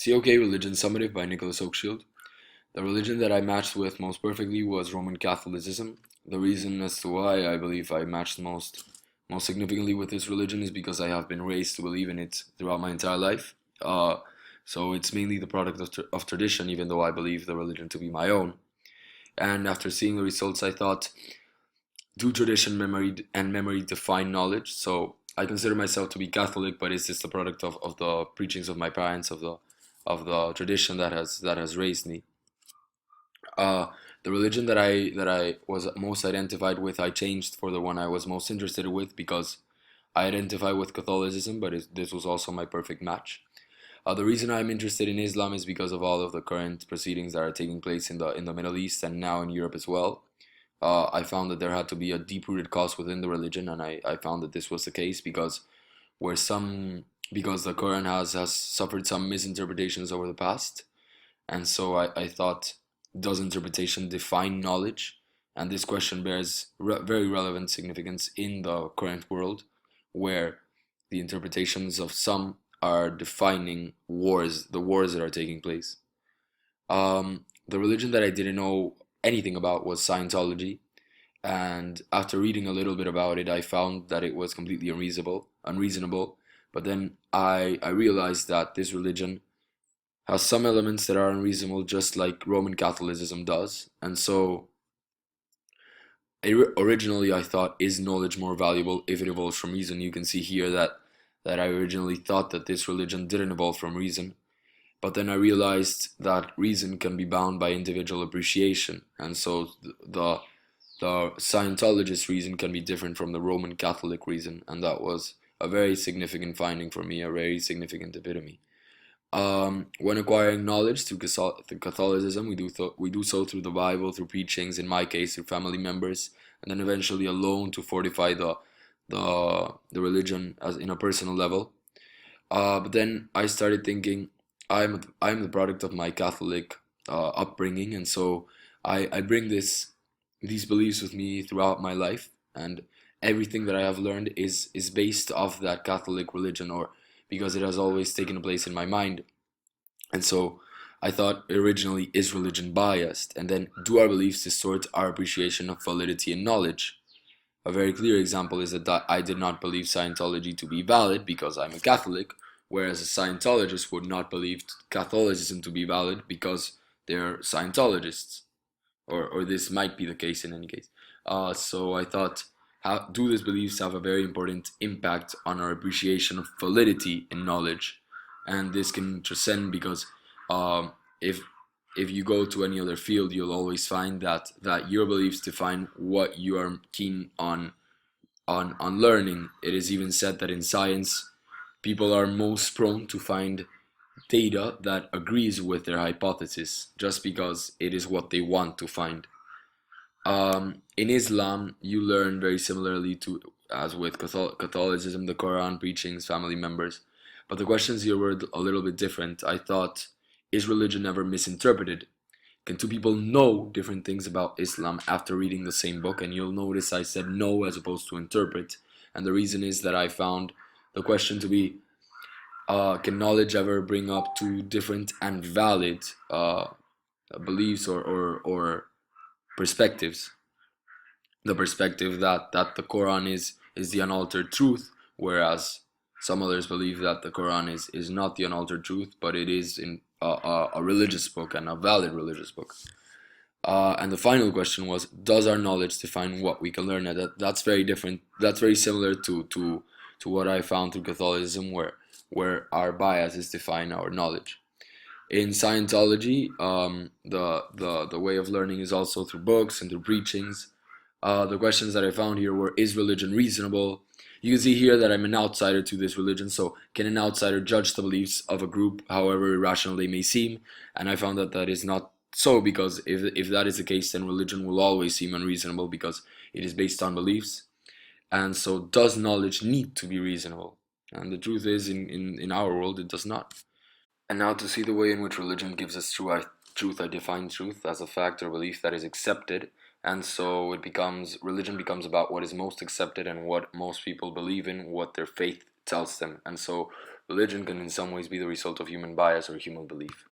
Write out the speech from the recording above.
COK Religion Summative by Nicolas Hochschild. The religion that I matched with most perfectly was Roman Catholicism. The reason as to why I believe I matched most significantly with this religion is because I have been raised to believe in it throughout my entire life. Uh, so it's mainly the product of tradition, even though I believe the religion to be my own. And after seeing the results, I thought, do tradition, memory define knowledge? So I consider myself to be Catholic, but is this the product of the preachings of my parents, of the tradition that has raised me? Uh, the religion that I was most identified with, I changed for the one I was most interested with because I identify with Catholicism, but this was also my perfect match. The reason I'm interested in Islam is because of all of the current proceedings that are taking place in the Middle East and now in Europe as well. I found that there had to be a deep-rooted cause within the religion, and I found that this was the case where some because the Quran has suffered some misinterpretations over the past, and so I thought, does interpretation define knowledge? And this question bears very relevant significance in the current world, where the interpretations of some are defining the wars that are taking place. The religion that I didn't know anything about was Scientology, and after reading a little bit about it, I found that it was completely unreasonable. But then I realized that this religion has some elements that are unreasonable, just like Roman Catholicism does. And so, originally, I thought, is knowledge more valuable if it evolves from reason? You can see here that I originally thought that this religion didn't evolve from reason, but then I realized that reason can be bound by individual appreciation, and so the Scientologist reason can be different from the Roman Catholic reason, and that was a very significant finding for me, a very significant epitome. When acquiring knowledge through Catholicism, we do so through the Bible, through preachings, in my case, through family members, and then eventually alone to fortify the religion as in a personal level. But then I started thinking, I'm the product of my Catholic upbringing, and so I bring these beliefs with me throughout my life, and everything that I have learned is based off that Catholic religion, or because it has always taken a place in my mind. And so I thought, originally, is religion biased? And then, do our beliefs distort our appreciation of validity and knowledge? A very clear example is that I did not believe Scientology to be valid because I'm a Catholic, whereas a Scientologist would not believe Catholicism to be valid because they're Scientologists, or this might be the case in any case. So I thought, how do these beliefs have a very important impact on our appreciation of validity in knowledge? And this can transcend because if you go to any other field, you'll always find that your beliefs define what you are keen on learning. It is even said that in science, people are most prone to find data that agrees with their hypothesis just because it is what they want to find. In Islam, you learn very similarly to as with Catholicism, the Quran, preachings, family members. But the questions here were a little bit different. I thought, is religion ever misinterpreted? Can two people know different things about Islam after reading the same book? And you'll notice I said know as opposed to interpret. And the reason is that I found the question to be, can knowledge ever bring up two different and valid beliefs or perspectives? The perspective that the Quran is the unaltered truth, whereas some others believe that the Quran is not the unaltered truth, but it is in a religious book and a valid religious book. And the final question was, does our knowledge define what we can learn? And that's very different. That's very similar to what I found through Catholicism, where our biases define our knowledge. In Scientology, the way of learning is also through books and through preachings. The questions that I found here were, is religion reasonable? You can see here that I'm an outsider to this religion, so can an outsider judge the beliefs of a group, however irrational they may seem? And I found that that is not so, because if that is the case, then religion will always seem unreasonable because it is based on beliefs. And so, does knowledge need to be reasonable? And the truth is, in our world, it does not. And now to see the way in which religion gives us truth, I define truth as a fact or belief that is accepted, and so religion becomes about what is most accepted and what most people believe in, what their faith tells them. And so religion can in some ways be the result of human bias or human belief.